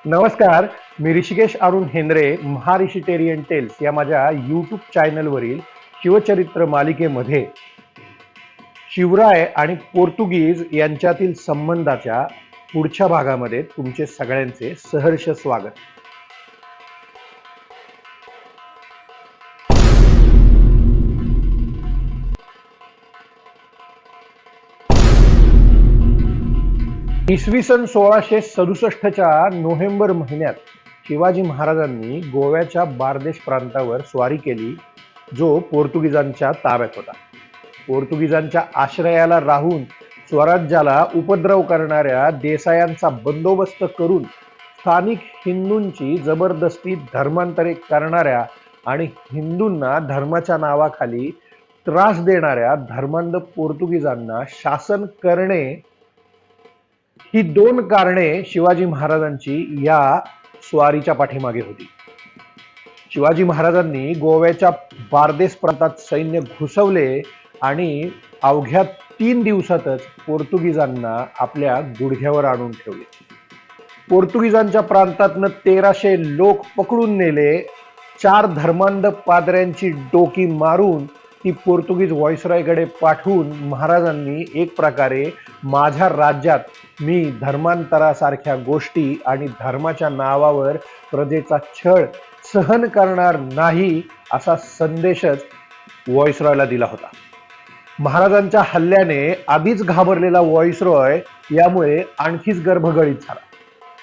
नमस्कार. मी ऋषिकेश अरुण हेंद्रे महारिशिटेरियन टेल्स या माझ्या यूट्यूब चॅनलवरील शिवचरित्र मालिकेमध्ये शिवराय आणि पोर्तुगीज यांच्यातील संबंधाच्या पुढच्या भागामध्ये तुमचे सगळ्यांचे सहर्ष स्वागत. इसवी सन 1667च्या नोव्हेंबर महिन्यात शिवाजी महाराजांनी गोव्याच्या बारदेश प्रांतावर स्वारी केली, जो पोर्तुगीजांच्या ताब्यात होता. पोर्तुगीजांच्या आश्रयाला राहून स्वराज्याला उपद्रव करणाऱ्या देसायांचा बंदोबस्त करून स्थानिक हिंदूंची जबरदस्ती धर्मांतरे करणाऱ्या आणि हिंदूंना धर्माच्या नावाखाली त्रास देणाऱ्या धर्मांध पोर्तुगीजांना शासन करणे, ही दोन कारणे शिवाजी महाराजांची या स्वारीच्या पाठीमागे होती. शिवाजी महाराजांनी गोव्याच्या बारदेस प्रांतात सैन्य घुसवले आणि अवघ्या 3 दिवसातच पोर्तुगीजांना आपल्या गुडघ्यावर आणून ठेवले. पोर्तुगीजांच्या प्रांतातनं 1300 लोक पकडून नेले. 4 धर्मांध पादऱ्यांची डोकी मारून ती पोर्तुगीज व्हॉइसरॉयकडे पाठवून महाराजांनी एक प्रकारे माझ्या राज्यात मी धर्मांतरासारख्या गोष्टी आणि धर्माच्या नावावर प्रजेचा छळ सहन करणार नाही असा संदेशच व्हॉइसरॉयला दिला होता. महाराजांच्या हल्ल्याने आधीच घाबरलेला व्हॉइसरॉय यामुळे आणखीच गर्भगळीत झाला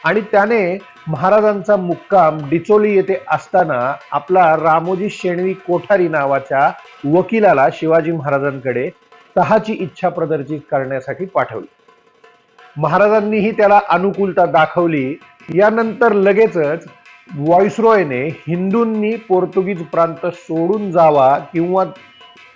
आणि त्याने महाराजांचा मुक्काम डिचोली येथे असताना आपला रामोजी शेणवी कोठारी नावाच्या वकिलाला शिवाजी महाराजांकडे तहाची इच्छा प्रदर्शित करण्यासाठी पाठवली. महाराजांनीही त्याला अनुकूलता दाखवली. यानंतर लगेचच व्हॉइसरॉयने हिंदूंनी पोर्तुगीज प्रांत सोडून जावा किंवा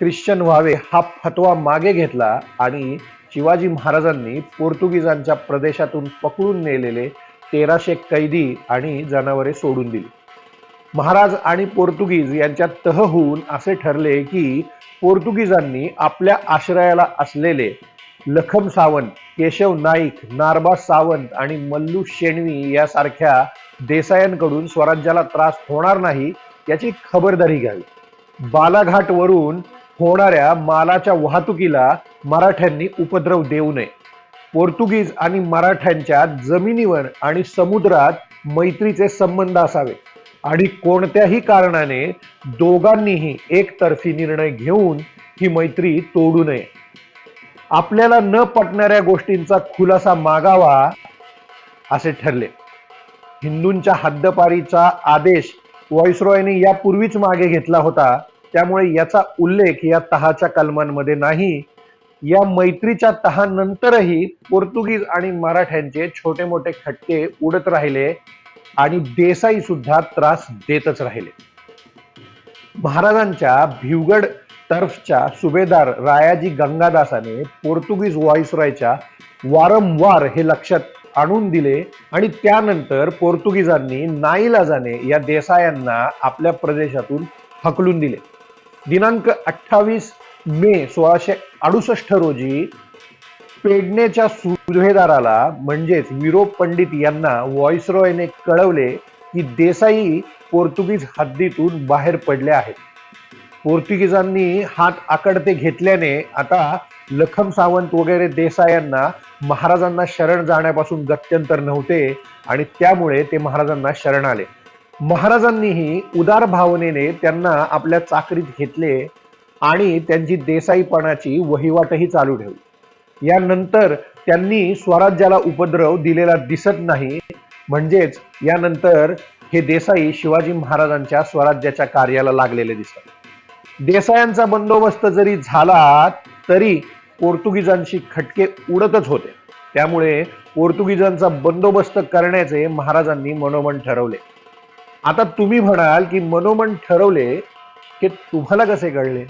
ख्रिश्चन व्हावे हा फतवा मागे घेतला आणि शिवाजी महाराजांनी पोर्तुगीजांच्या प्रदेशातून पकडून नेलेले 1300 कैदी आणि जनावरे सोडून दिली. महाराज आणि पोर्तुगीज यांच्यात तह होऊन असे ठरले की पोर्तुगीजांनी आपल्या आश्रयाला असलेले लखम सावंत, केशव नाईक, नारबा सावंत आणि मल्लू शेणवी यासारख्या देसायांकडून स्वराज्याला त्रास होणार नाही याची खबरदारी घ्यावी. बालाघाटवरून होणाऱ्या मालाच्या वाहतुकीला मराठ्यांनी उपद्रव देऊ नये. पोर्तुगीज आणि मराठ्यांच्या जमिनीवर आणि समुद्रात मैत्रीचे संबंध असावे आणि कोणत्याही कारणाने दोघांनीही एकतर्फी निर्णय घेऊन ही मैत्री तोडू नये. आपल्याला न पटणाऱ्या गोष्टींचा खुलासा मागावा असे ठरले. हिंदूंच्या हद्दपारीचा आदेश व्हॉइसरॉयने यापूर्वीच मागे घेतला होता, त्यामुळे याचा उल्लेख या तहाच्या कलमांमध्ये नाही. या मैत्रीच्या तहानंतरही पोर्तुगीज आणि मराठ्यांचे छोटे मोठे खटके उडत राहिले आणि देसाई सुद्धा त्रास देतच राहिले. महाराजांच्या भिवगड तर्फच्या सुभेदार रायाजी गंगादासाने पोर्तुगीज व्हॉइसरॉयच्या वारंवार हे लक्षात आणून दिले आणि त्यानंतर पोर्तुगीजांनी नाईलाजाने या देसायांना आपल्या प्रदेशातून हकलून दिले. दिनांक 28 मे 1668 रोजी पेडणेच्या सुभेदाराला म्हणजेच विरोप पंडित यांना व्हॉइसरॉयने कळवले की देसाई पोर्तुगीज हद्दीतून बाहेर पडले आहेत. पोर्तुगीजांनी हात आकडते घेतल्याने आता लखम सावंत वगैरे देसायांना महाराजांना शरण जाण्यापासून गत्यंतर नव्हते आणि त्यामुळे ते महाराजांना शरण आले. महाराजांनीही उदार भावनेने त्यांना आपल्या चाकरीत घेतले आणि त्यांची देसाईपणाची वहिवाटही चालू ठेवली. यानंतर त्यांनी स्वराज्याला उपद्रव दिलेला दिसत नाही. म्हणजेच यानंतर हे देसाई शिवाजी महाराजांच्या स्वराज्याच्या कार्याला लागलेले दिसतात. देसायांचा बंदोबस्त जरी झाला तरी पोर्तुगीजांशी खटके उडतच होते. त्यामुळे पोर्तुगीजांचा बंदोबस्त करण्याचे महाराजांनी मनोमन ठरवले. आता तुम्ही म्हणाल की मनोमन ठरवले की तुम्हाला कसे कळले?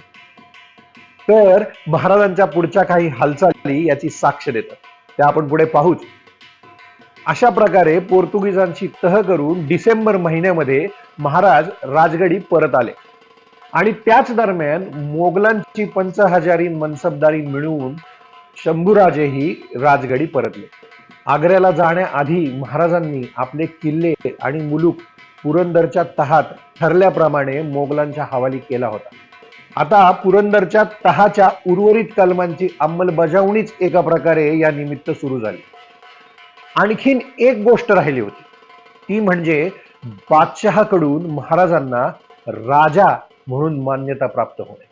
तर महाराजांच्या पुढच्या काही हालचाली याची साक्ष देतात, त्या आपण पुढे पाहूच. अशा प्रकारे पोर्तुगीजांशी तह करून डिसेंबर महिन्यामध्ये महाराज राजगडी परत आले आणि त्याच दरम्यान मोगलांची 5,000 मनसबदारी मिळवून शंभूराजेही राजगडी परतले. आग्र्याला जाण्याआधी महाराजांनी आपले किल्ले आणि मुलूक पुरंदरच्या तहात ठरल्याप्रमाणे मोगलांच्या हवाली केला होता. आता पुरंदरच्या तहाच्या उर्वरित कलमांची अंमलबजावणीच एका प्रकारे या निमित्त सुरू झाली. आणखीन एक गोष्ट राहिली होती, ती म्हणजे बादशहाकडून महाराजांना राजा म्हणून मान्यता प्राप्त होणे.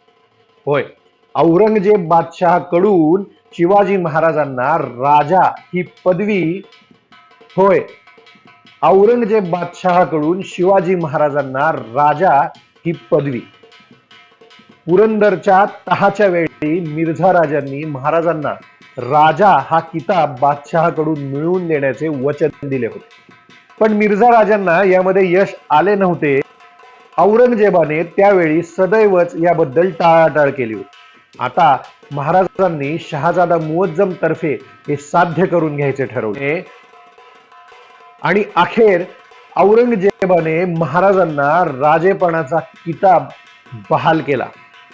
होय, औरंगजेब बादशहाकडून शिवाजी महाराजांना राजा ही पदवी होय औरंगजेब बादशहाकडून शिवाजी महाराजांना राजा ही पदवी. पुरंदरच्या तहाच्या वेळी मिर्झा राजांनी महाराजांना राजा हा किताब बादशहाकडून मिळवून देण्याचे वचन दिले होते, पण मिर्झा राजांना यामध्ये यश आले नव्हते. औरंगजेबाने त्यावेळी सदैवच याबद्दल टाळाटाळ केली होती. आता महाराजांनी शहाजादा मुअज्जम तर्फे हे साध्य करून घ्यायचे ठरवले आणि अखेर औरंगजेबाने महाराजांना राजेपणाचा किताब बहाल केला.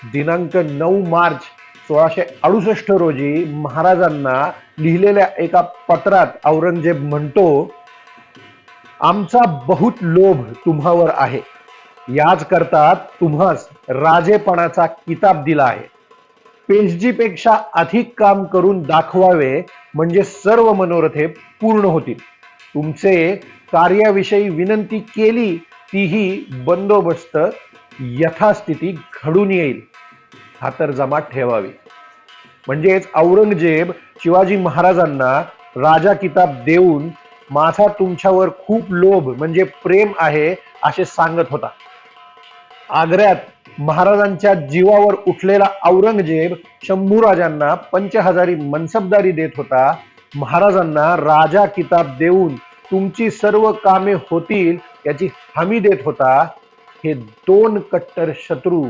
दिनांक 9 मार्च 1668 रोजी महाराजांना लिहिलेल्या एका पत्रात औरंगजेब म्हणतो, आमचा बहुत लोभ तुम्हावर आहे, याच करता तुम्हास राजेपणाचा किताब दिला आहे. पेशजीपेक्षा अधिक काम करून दाखवावे म्हणजे सर्व मनोरथे पूर्ण होतील. तुमचे कार्याविषयी विनंती केली तीही बंदोबस्त यथास्थिती घडून येईल, खातरजमा ठेवावी. म्हणजेच औरंगजेब शिवाजी महाराजांना राजा किताब देऊन माझा तुमच्यावर खूप लोभ म्हणजे प्रेम आहे असे सांगत होता. आग्र्यात महाराजांच्या जीवावर उठलेला औरंगजेब शंभूराजांना 5000 मनसबदारी देत होता. महाराजांना राजा किताब देऊन तुमची सर्व कामे होतील याची हमी देत होता. हे दोन कट्टर शत्रू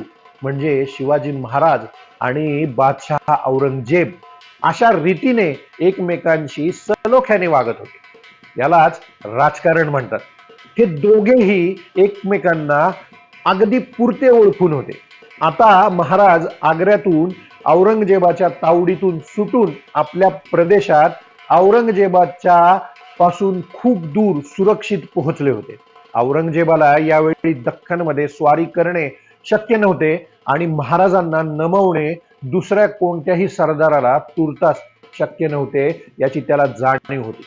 म्हणजे शिवाजी महाराज आणि बादशाह औरंगजेब अशा रीतीने एकमेकांशी सलोख्याने वागत होते. यालाच राजकारण म्हणतात. हे दोघेही एकमेकांना अगदी पुरते ओळखून होते. आता महाराज आग्र्यातून औरंगजेबाच्या तावडीतून सुटून आपल्या प्रदेशात औरंगजेबाच्या पासून खूप दूर सुरक्षित पोहोचले होते. औरंगजेबाला यावेळी दख्खनमध्ये स्वारी करणे शक्य नव्हते आणि महाराजांना नमवणे दुसऱ्या कोणत्याही सरदाराला तुर्तास शक्य नव्हते याची त्याला जाणीव होती.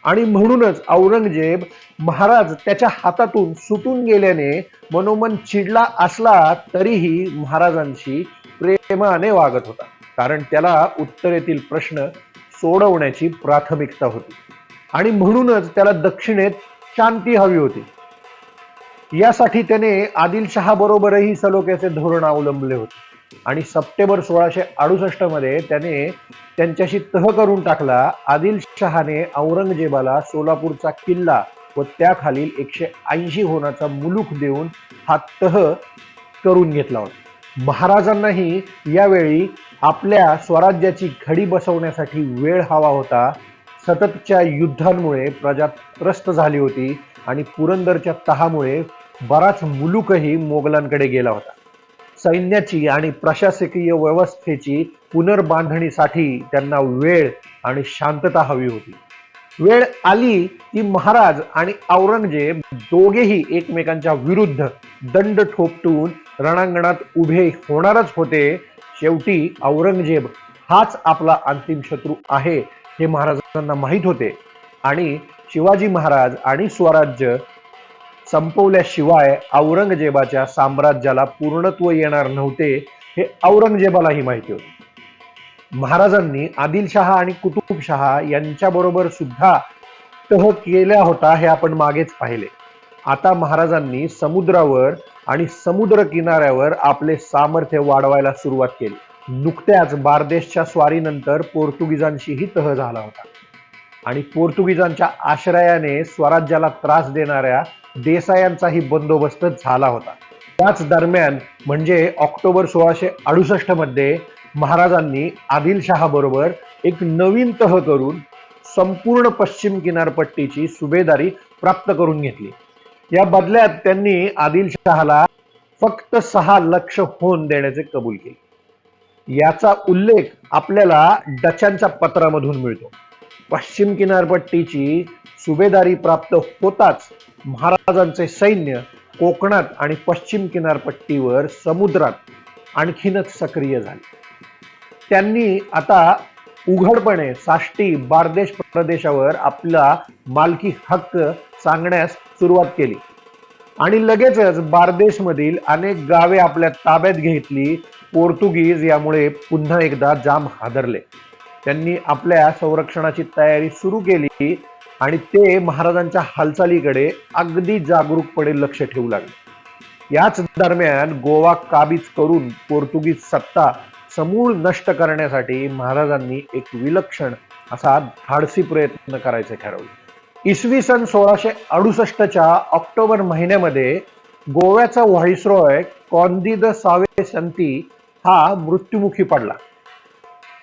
आणि म्हणूनच औरंगजेब महाराज त्याच्या हातातून सुटून गेल्याने मनोमन चिडला असला तरीही महाराजांशी प्रेमाने वागत होता, कारण त्याला उत्तरेतील प्रश्न सोडवण्याची प्राथमिकता होती आणि म्हणूनच त्याला दक्षिणेत शांती हवी होती. यासाठी त्याने आदिलशहा बरोबरही सलोख्याचे धोरण अवलंबले होते आणि सप्टेंबर 1668 मध्ये त्याने त्यांच्याशी तह करून टाकला. आदिलशहाने औरंगजेबाला सोलापूरचा किल्ला व त्याखालील 180 होणाचा मुलूक देऊन हा तह करून घेतला होता. महाराजांनाही यावेळी आपल्या स्वराज्याची घडी बसवण्यासाठी वेळ हवा होता. सततच्या युद्धांमुळे प्रजा त्रस्त झाली होती आणि पुरंदरच्या तहामुळे बराच मुलूकही मोगलांकडे गेला होता. सैन्याची आणि प्रशासकीय व्यवस्थेची पुनर्बांधणीसाठी त्यांना वेळ आणि शांतता हवी होती. वेळ आली की महाराज आणि औरंगजेब दोघेही एकमेकांच्या विरुद्ध दंड ठोपटून रणांगणात उभे होणारच होते. शेवटी औरंगजेब हाच आपला अंतिम शत्रू आहे हे महाराजांना माहीत होते आणि शिवाजी महाराज आणि स्वराज्य संपवल्याशिवाय औरंगजेबाच्या साम्राज्याला पूर्णत्व येणार नव्हते हे औरंगजेबालाही माहिती होते. महाराजांनी आदिलशहा आणि कुतुबशहा यांच्याबरोबर सुद्धा तह केला होता हे आपण मागेच पाहिले. आता महाराजांनी समुद्रावर आणि समुद्र किनाऱ्यावर आपले सामर्थ्य वाढवायला सुरुवात केली. नुकत्याच बारदेशच्या स्वारीनंतर पोर्तुगीजांशीही तह झाला होता आणि पोर्तुगीजांच्या आश्रयाने स्वराज्याला त्रास देणाऱ्या देसायांचाही बंदोबस्त झाला होता. त्याच दरम्यान म्हणजे ऑक्टोबर 1668 मध्ये महाराजांनी आदिलशहा बरोबर एक नवीन तह करून संपूर्ण पश्चिम किनारपट्टीची सुभेदारी प्राप्त करून घेतली. या बदल्यात त्यांनी आदिलशहाला फक्त 6 लक्ष होन देण्याचे कबूल केले. याचा उल्लेख आपल्याला डचांच्या पत्रामधून मिळतो. पश्चिम किनारपट्टीची सुभेदारी प्राप्त होताच महाराजांचे सैन्य कोकणात आणि पश्चिम किनारपट्टीवर समुद्रात आणखीनच सक्रिय झाले. त्यांनी आता उघडपणे साष्टी बार्देश प्रदेशावर आपला मालकी हक्क सांगण्यास सुरुवात केली आणि लगेचच बार्देशमधील अनेक गावे आपल्या ताब्यात घेतली. पोर्तुगीज यामुळे पुन्हा एकदा जाम हादरले. त्यांनी आपल्या संरक्षणाची तयारी सुरू केली आणि ते महाराजांच्या हालचालीकडे अगदी जागरूकपणे लक्ष ठेवू लागले. याच दरम्यान गोवा काबीज करून पोर्तुगीज सत्ता समूळ नष्ट करण्यासाठी महाराजांनी एक विलक्षण असा धाडसी प्रयत्न करायचे ठरवले. इसवी सन 1668च्या ऑक्टोबर महिन्यामध्ये गोव्याचा व्हाईसरॉय कॉन्दी द सावेसंती हा मृत्युमुखी पडला.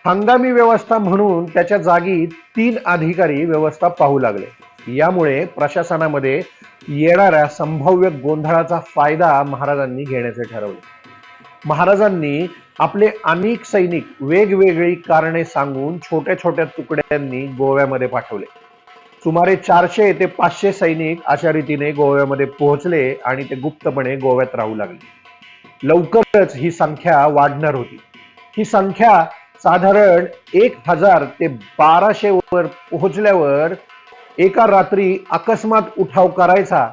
हंगामी व्यवस्था म्हणून त्याच्या जागी 3 अधिकारी व्यवस्था पाहू लागले. यामुळे प्रशासनामध्ये येणाऱ्या संभाव्य गोंधळाचा फायदा महाराजांनी घेण्याचे ठरवले. महाराजांनी आपले अनेक सैनिक वेगवेगळी कारणे सांगून छोट्या छोट्या तुकड्यांनी गोव्यामध्ये पाठवले. सुमारे 400 ते 500 सैनिक अशा रीतीने गोव्यामध्ये पोहोचले आणि ते गुप्तपणे गोव्यात राहू लागले. लवकरच ही संख्या वाढणार होती. ही संख्या साधारण 1000 ते 1200 वर पोहोचल्यावर एका रात्री अकस्मात उठाव करायचा.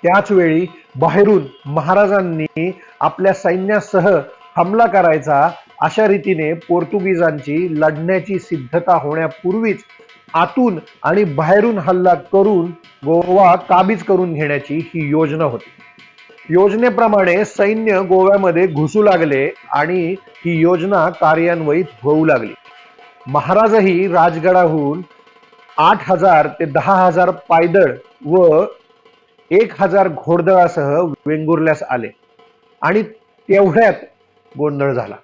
त्याच वेळी बाहेरून महाराजांनी आपल्या सैन्यासह हमला करायचा. अशा रीतीने पोर्तुगीजांची लढण्याची सिद्धता होण्यापूर्वीच आतून आणि बाहेरून हल्ला करून गोवा काबीज करून घेण्याची ही योजना होती. योजनेप्रमाणे सैन्य गोव्यामध्ये घुसू लागले आणि ही योजना कार्यान्वित होऊ लागली. महाराजही राजगडाहून 8000 ते 10000 पायदळ व 1000 घोडदळासह वेंगुर्ल्यास आले आणि तेवढ्यात गोंधळ झाला.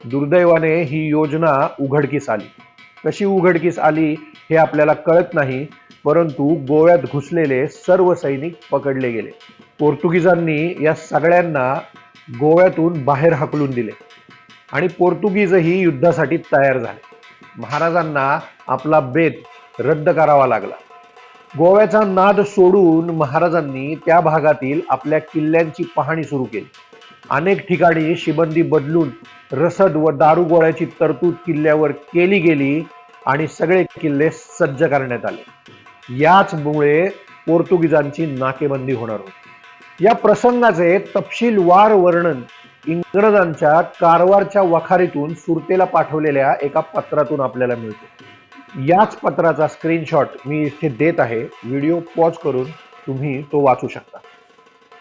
दुर्दैवाने ही योजना उघडकीस आली. कशी उघडकीस आली हे आपल्याला कळत नाही, परंतु गोव्यात घुसलेले सर्व सैनिक पकडले गेले. पोर्तुगीजांनी या सगळ्यांना गोव्यातून बाहेर हाकलून दिले आणि पोर्तुगीजही युद्धासाठी तयार झाले. महाराजांना आपला बेत रद्द करावा लागला. गोव्याचा नाद सोडून महाराजांनी त्या भागातील आपल्या किल्ल्यांची पाहणी सुरू केली. अनेक ठिकाणी शिबंदी बदलून रसद व दारुगोळ्याची तरतूद किल्ल्यावर केली गेली आणि सगळे किल्ले सज्ज करण्यात आले. याचमुळे पोर्तुगीजांची नाकेबंदी होणार होती. या प्रसंगाचे तपशीलवार वर्णन इंग्रजांच्या कारवारच्या वखारीतून सुरतेला पाठवलेल्या एका पत्रातून आपल्याला मिळतो. याच पत्राचा स्क्रीनशॉट मी इथे देत आहे. व्हिडिओ पॉज करून तुम्ही तो वाचू शकता.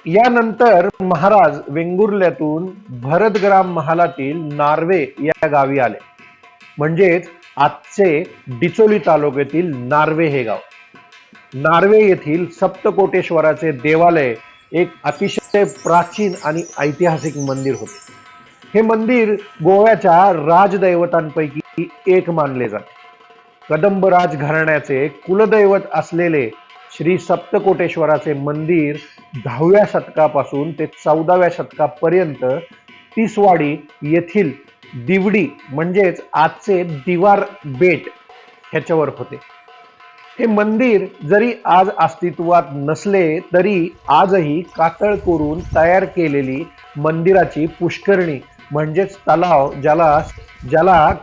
यानंतर महाराज वेंगुर्ल्यातून भरतग्राम महालातील नार्वे या गावी आले. म्हणजेच आजचे डिचोली तालुक्यातील नार्वे हे गाव. नार्वे येथील सप्तकोटेश्वराचे देवालय एक अतिशय प्राचीन आणि ऐतिहासिक मंदिर होते. हे मंदिर गोव्याच्या राजदैवतांपैकी एक मानले जाते. कदंब राजघराण्याचे कुलदैवत असलेले श्री सप्तकोटेश्वराचे मंदिर 10व्या शतकापासून ते 14व्या शतकापर्यंत तिसवाडी येथील दिवडी म्हणजेच आजचे दिवार बेट ह्याच्यावर होते. हे मंदिर जरी आज अस्तित्वात नसले तरी आजही कातळ करून तयार केलेली मंदिराची पुष्करणी म्हणजेच तलाव ज्याला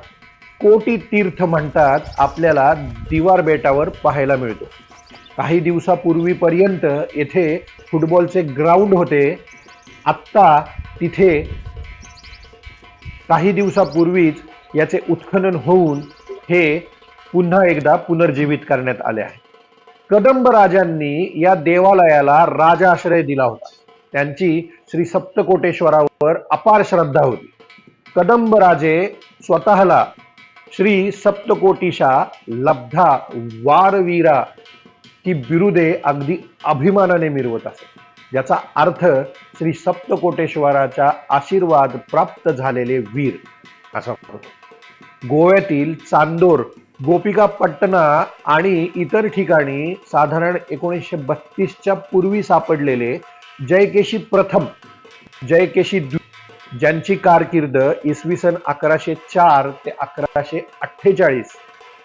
कोटी तीर्थ म्हणतात आपल्याला दिवार बेटावर पाहायला मिळतो. काही दिवसापूर्वीपर्यंत येथे फुटबॉलचे ग्राउंड होते. आत्ता तिथे काही दिवसापूर्वीच याचे उत्खनन होऊन हे पुन्हा एकदा पुनर्जीवित करण्यात आले आहे. कदंब राजांनी या देवालयाला राजाश्रय दिला होता. त्यांची श्री सप्तकोटेश्वरावर अपार श्रद्धा होती. कदंब राजे स्वतःला श्री सप्तकोटीशा लब्धा वारवीरा ही बिरुदे अगदी अभिमानाने मिरवत असत. याचा अर्थ श्री सप्तकोटेश्वराचा आशीर्वाद प्राप्त झालेले वीर असा होतो. गोव्यातील चांदोर, गोपिकापट्टणा आणि इतर ठिकाणी साधारण 1932च्या पूर्वी सापडलेले जयकेशी प्रथम, जयकेशी ज्यांची कारकीर्द इसवी सन 1104 ते 1148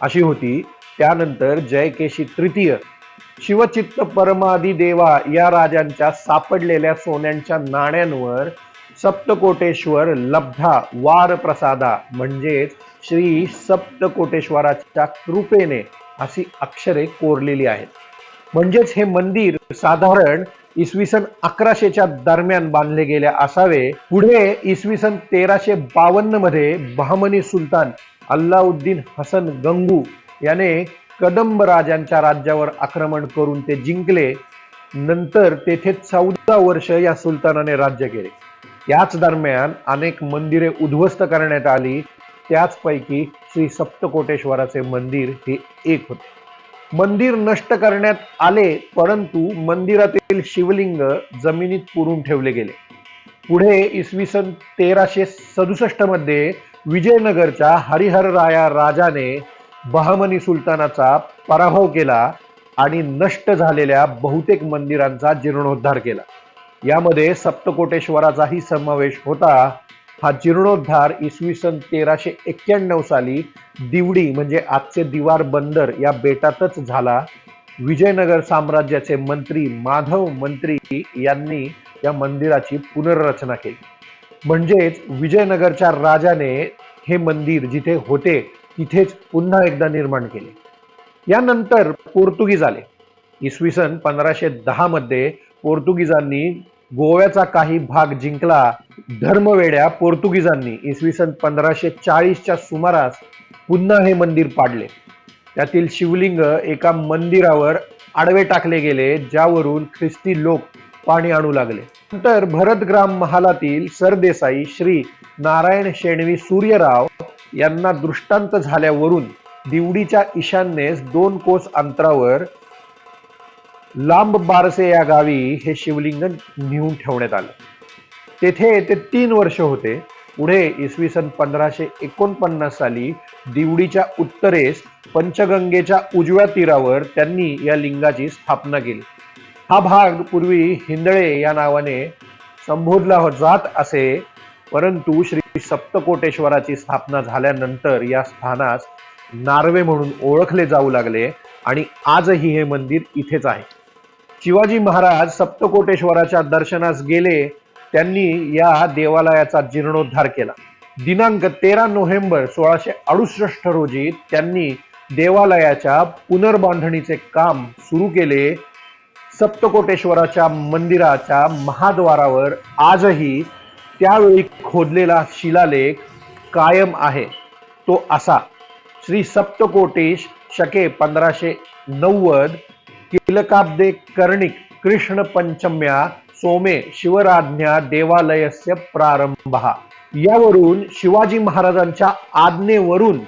अशी होती. त्यानंतर जयकेशी तृतीय शिवचित्त परमादि देवा या राजांच्या सापडलेल्या सोन्यांच्या नाण्यांवर सप्तकोटेश्वर लब्धा वार प्रसादा म्हणजेच श्री सप्तकोटेश्वराच्या कृपेने अशी अक्षरे कोरलेली आहेत. म्हणजेच हे मंदिर साधारण इसवी सन 1100च्या दरम्यान बांधले गेले असावे. पुढे इसवी सन 1352 मध्ये बहमनी सुलतान अल्लाउद्दीन हसन गंगू याने कदंब राजांच्या राज्यावर आक्रमण करून ते जिंकले. नंतर तेथे 14 वर्ष या सुलतानाने राज्य केले. याच दरम्यान अनेक मंदिरे उद्ध्वस्त करण्यात आली. त्याचपैकी श्री सप्तकोटेश्वराचे मंदिर हे एक होते. मंदिर नष्ट करण्यात आले, परंतु मंदिरातील शिवलिंग जमिनीत पुरून ठेवले गेले. पुढे इसवी सन 1367 मध्ये विजयनगरच्या हरिहरराया राजाने बहमनी सुलतानाचा पराभव केला आणि नष्ट झालेल्या बहुतेक मंदिरांचा जीर्णोद्धार केला. यामध्ये सप्तकोटेश्वराचाही समावेश होता. हा जीर्णोद्धार इसवी सन 1391 साली दिवडी म्हणजे आजचे दिवार बंदर या बेटातच झाला. विजयनगर साम्राज्याचे मंत्री माधव मंत्री यांनी या मंदिराची पुनर्रचना केली. म्हणजेच विजयनगरच्या राजाने हे मंदिर जिथे होते तिथेच पुन्हा एकदा निर्माण केले. यानंतर पोर्तुगीज आले. इसवी सन 1510 मध्ये पोर्तुगीजांनी गोव्याचा काही भाग जिंकला. धर्मवेड्या पोर्तुगीजांनी इसवी सन 1540च्या सुमारास पुन्हा हे मंदिर पाडले. त्यातील शिवलिंग एका मंदिरावर आडवे टाकले गेले, ज्यावरून ख्रिस्ती लोक पाणी आणू लागले. नंतर भरतग्राम महालातील सरदेसाई श्री नारायण शेणवी सूर्यराव यांना दृष्टांत झाल्यावरून दिवडीच्या ईशान्येस 2 कोस अंतरावर लांब बारसे या गावी हे शिवलिंग नेऊन ठेवण्यात आले. तेथे ते 3 वर्ष होते. पुढे इसवी सन 1549 साली दिवडीच्या उत्तरेस पंचगंगेच्या उजव्या तीरावर त्यांनी या लिंगाची स्थापना केली. हा भाग पूर्वी हिंदळे या नावाने संबोधला जात असे, परंतु श्री सप्तकोटेश्वराची स्थापना झाल्यानंतर या स्थानास नार्वे म्हणून ओळखले जाऊ लागले आणि आजही हे मंदिर इथेच आहे. शिवाजी महाराज सप्तकोटेश्वराच्या दर्शनास गेले. त्यांनी या देवालयाचा जीर्णोद्धार केला. दिनांक 13 नोव्हेंबर 1668 रोजी त्यांनी देवालयाच्या पुनर्बांधणीचे काम सुरू केले. सप्तकोटेश्वराच्या मंदिराच्या महाद्वारावर आजही त्यावेळी खोदलेला शिलालेख कायम आहे. तो असा: श्री सप्तकोटेश शके 1590 किलकाब्दे कर्णिक कृष्ण पंचम्या सोमे शिवराज्ञा देवालयस्य प्रारंभः. यावरून शिवाजी महाराजांच्या आज्ञेवरून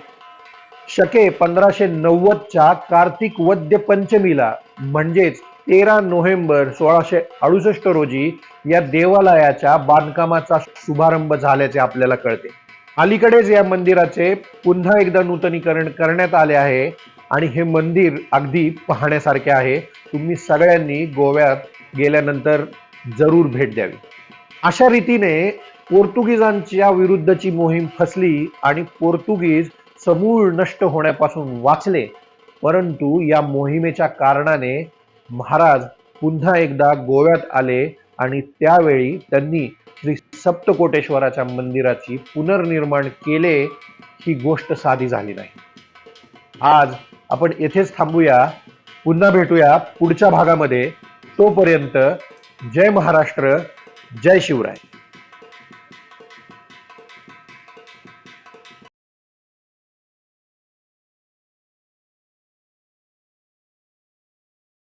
शके 1590च्या कार्तिक वद्य पंचमीला म्हणजेच 13 नोव्हेंबर 1668 रोजी या देवालयाच्या बांधकामाचा शुभारंभ झाल्याचे आपल्याला कळते. अलीकडेच या मंदिराचे पुन्हा एकदा नूतनीकरण करण्यात आले आहे आणि हे मंदिर अगदी पाहण्यासारखे आहे. तुम्ही सगळ्यांनी गोव्यात गेल्यानंतर जरूर भेट द्यावी. अशा रीतीने पोर्तुगीजांच्या विरुद्धची मोहीम फसली आणि पोर्तुगीज समूळ नष्ट होण्यापासून वाचले. परंतु या मोहिमेच्या कारणाने महाराज पुन्हा एकदा गोव्यात आले आणि त्यावेळी त्यांनी श्री सप्तकोटेश्वराच्या मंदिराची पुनर्निर्माण केले. ही गोष्ट साधी झाली नाही. आज आपण येथेच थांबूया. पुन्हा भेटूया पुढच्या भागामध्ये. तोपर्यंत जय महाराष्ट्र, जय शिवराय.